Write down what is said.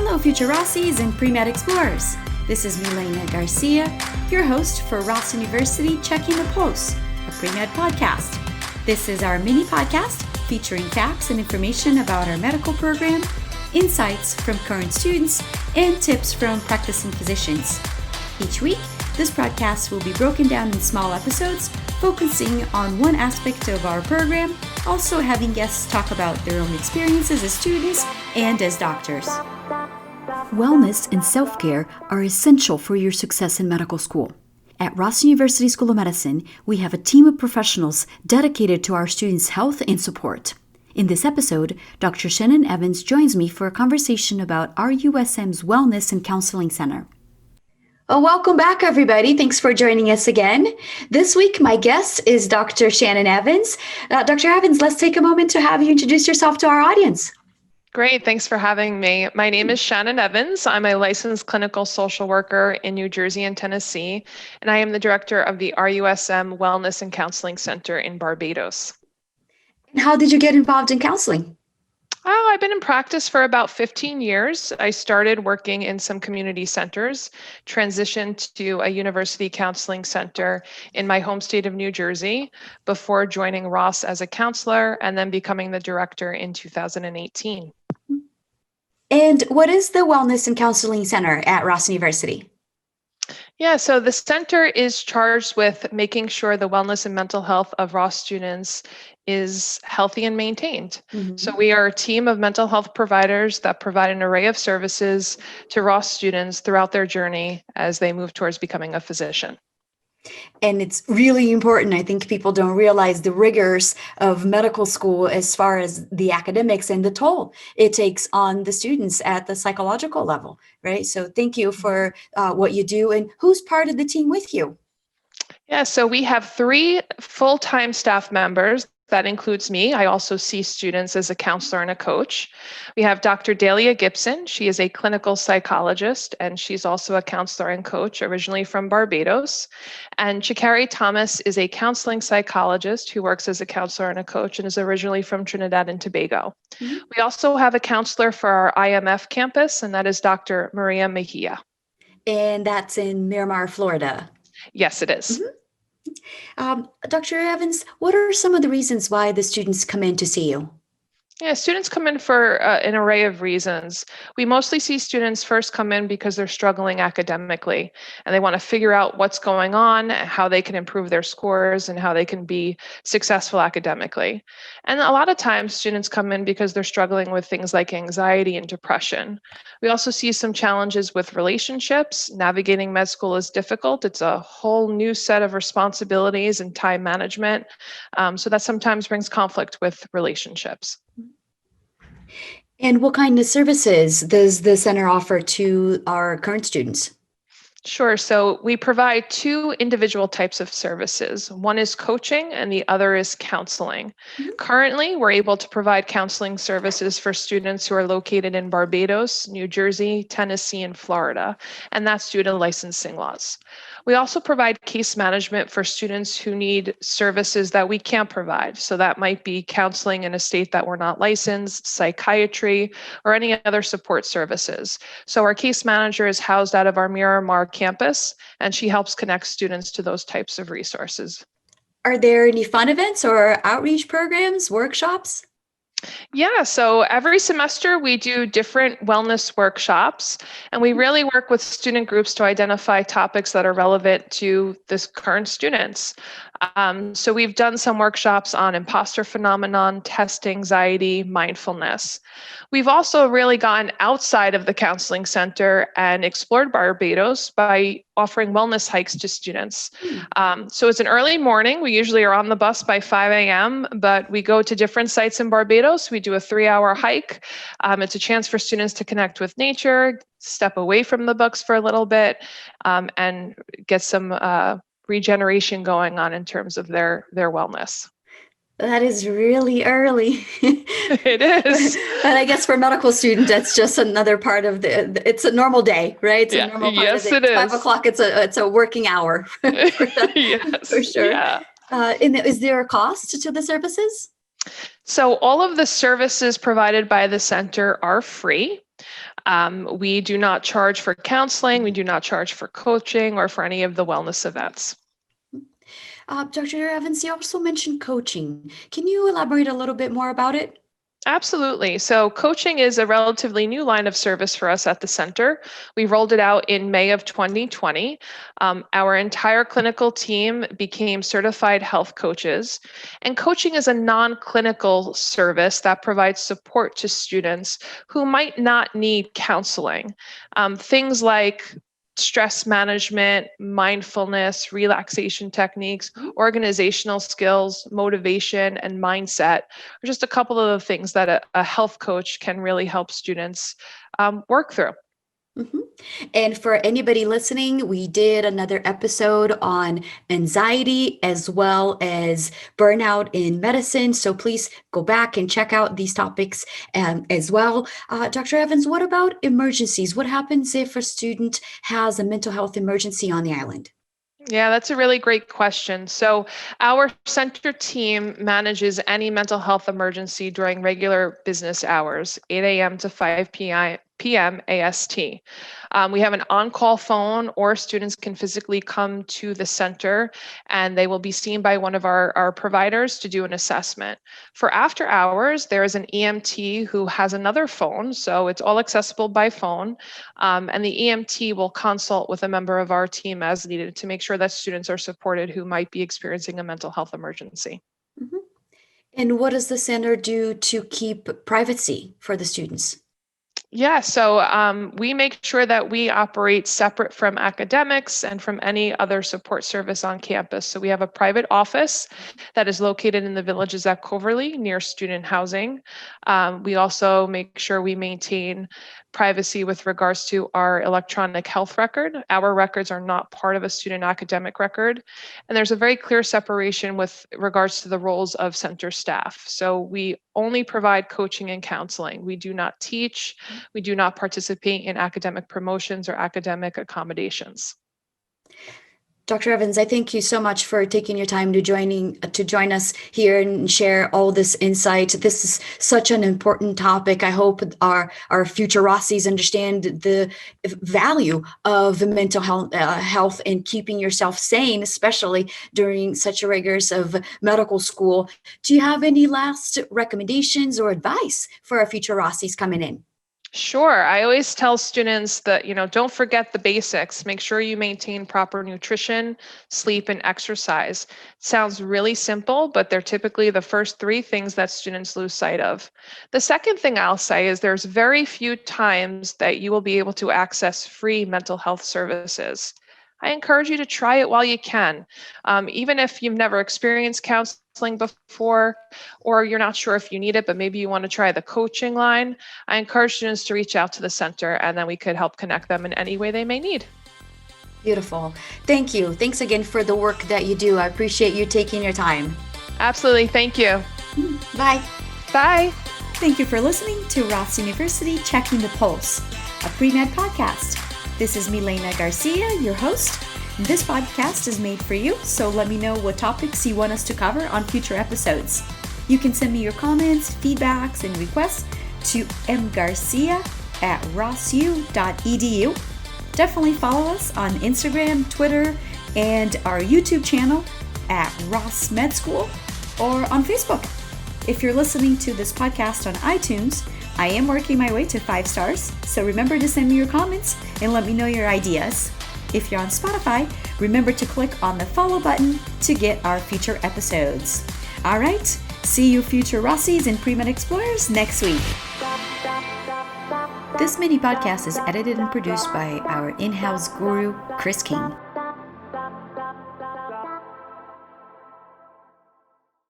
Hello, future Rossies and pre-med explorers. This is Milena Garcia, your host for Ross University Checking the Pulse, a pre-med podcast. This is our mini podcast featuring facts and information about our medical program, insights from current students, and tips from practicing physicians. Each week, this broadcast will be broken down in small episodes, focusing on one aspect of our program, also having guests talk about their own experiences as students and as doctors. Wellness and self-care are essential for your success in medical school. At Ross University School of Medicine, we have a team of professionals dedicated to our students' health and support. In this episode, Dr. Shannon Evans joins me for a conversation about RUSM's Wellness and Counseling Center. Well, welcome back, everybody. Thanks for joining us again. This week, my guest is Dr. Shannon Evans. Dr. Evans, let's take a moment to have you introduce yourself to our audience. Great. Thanks for having me. My name is Shannon Evans. I'm a licensed clinical social worker in New Jersey and Tennessee, and I am the director of the RUSM Wellness and Counseling Center in Barbados. And how did you get involved in counseling? Oh, I've been in practice for about 15 years. I started working in some community centers, transitioned to a university counseling center in my home state of New Jersey before joining Ross as a counselor and then becoming the director in 2018. And what is the Wellness and Counseling Center at Ross University? Yeah, so the center is charged with making sure the wellness and mental health of Ross students is healthy and maintained. So we are a team of mental health providers that provide an array of services to Ross students throughout their journey as they move towards becoming a physician. And it's really important. I think people don't realize the rigors of medical school as far as the academics and the toll it takes on the students at the psychological level, right? So thank you for what you do. And who's part of the team with you? Yeah, so we have 3 full-time staff members. That includes me. I also see students as a counselor and a coach. We have Dr. Dahlia Gibson. She is a clinical psychologist, and she's also a counselor and coach, originally from Barbados. And Chikari Thomas is a counseling psychologist who works as a counselor and a coach and is originally from Trinidad and Tobago. We also have a counselor for our IMF campus, and that is Dr. Maria Mejia. And that's in Miramar, Florida. Yes, it is. Dr. Evans, what are some of the reasons why the students come in to see you? Yeah, students come in for an array of reasons. We mostly see students first come in because they're struggling academically and they want to figure out what's going on, how they can improve their scores, and how they can be successful academically. And a lot of times students come in because they're struggling with things like anxiety and depression. We also see some challenges with relationships. Navigating med school is difficult. It's a whole new set of responsibilities and time management. So that sometimes brings conflict with relationships. And what kind of services does the center offer to our current students? Sure. So we provide 2 individual types of services. One is coaching and the other is counseling. Currently, we're able to provide counseling services for students who are located in Barbados, New Jersey, Tennessee, and Florida, and that's due to licensing laws. We also provide case management for students who need services that we can't provide. So that might be counseling in a state that we're not licensed, psychiatry, or any other support services. So our case manager is housed out of our Miramar campus, and she helps connect students to those types of resources. Are there any fun events or outreach programs, workshops? Yeah, so every semester we do different wellness workshops, and we really work with student groups to identify topics that are relevant to this current students. So we've done some workshops on imposter phenomenon, test anxiety, mindfulness. We've also really gone outside of the counseling center and explored Barbados by offering wellness hikes to students. So it's an early morning. We usually are on the bus by 5 a.m., but we go to different sites in Barbados. We do a 3-hour hike. It's a chance for students to connect with nature, step away from the books for a little bit, and get some regeneration going on in terms of their wellness. That is really early. It is. And I guess for a medical student, that's just another part of it's a normal day, right? It's a normal part yes, of the day. it is. 5 o'clock, it's a working hour. Yes, for sure. Yeah. And is there a cost to the services? So all of the services provided by the center are free. We do not charge for counseling. We do not charge for coaching or for any of the wellness events. Dr. Evans, you also mentioned coaching. Can you elaborate a little bit more about it? Absolutely. So, coaching is a relatively new line of service for us at the center. We rolled it out in May of 2020. Our entire clinical team became certified health coaches. And coaching is a non clinical service that provides support to students who might not need counseling. Things like stress management, mindfulness, relaxation techniques, organizational skills, motivation, and mindset are just a couple of the things that a health coach can really help students work through. Mhm. And for anybody listening, we did another episode on anxiety as well as burnout in medicine. So please go back and check out these topics as well. Dr. Evans, what about emergencies? What happens if a student has a mental health emergency on the island? Yeah, that's a really great question. So, our center team manages any mental health emergency during regular business hours, 8 a.m. to 5 p.m. AST. We have an on call phone, or students can physically come to the center and they will be seen by one of our providers to do an assessment. For after hours, there is an EMT who has another phone, so it's all accessible by phone. And the EMT will consult with a member of our team as needed to make sure that students are supported who might be experiencing a mental health emergency. Mhm. And what does the center do to keep privacy for the students? Yeah, so we make sure that we operate separate from academics and from any other support service on campus. So we have a private office that is located in the Villages at Coverly near student housing. We also make sure we maintain privacy with regards to our electronic health record. Our records are not part of a student academic record. And there's a very clear separation with regards to the roles of center staff. So we only provide coaching and counseling. We do not teach. We do not participate in academic promotions or academic accommodations. Dr. Evans, I thank you so much for taking your time to join us here and share all this insight. This is such an important topic. I hope our future Rossies understand the value of mental health and keeping yourself sane, especially during such a rigorous of medical school. Do you have any last recommendations or advice for our future Rossies coming in? Sure. I always tell students that, don't forget the basics. Make sure you maintain proper nutrition, sleep, and exercise. It sounds really simple, but they're typically the first three things that students lose sight of. The second thing I'll say is there's very few times that you will be able to access free mental health services. I encourage you to try it while you can. Even if you've never experienced counseling before, or you're not sure if you need it, but maybe you want to try the coaching line, I encourage students to reach out to the center and then we could help connect them in any way they may need. Beautiful. Thank you. Thanks again for the work that you do. I appreciate you taking your time. Absolutely. Thank you. Bye. Bye. Thank you for listening to Ross University Checking the Pulse, a pre-med podcast. This is Milena Garcia, your host. This podcast is made for you, so let me know what topics you want us to cover on future episodes. You can send me your comments, feedbacks, and requests to mgarcia@rossu.edu. Definitely follow us on Instagram, Twitter, and our YouTube channel at Ross Med School or on Facebook. If you're listening to this podcast on iTunes, I am working my way to 5 stars, so remember to send me your comments and let me know your ideas. If you're on Spotify, remember to click on the follow button to get our future episodes. All right, see you future Rossies and Pre-Med Explorers next week. This mini podcast is edited and produced by our in-house guru, Chris King.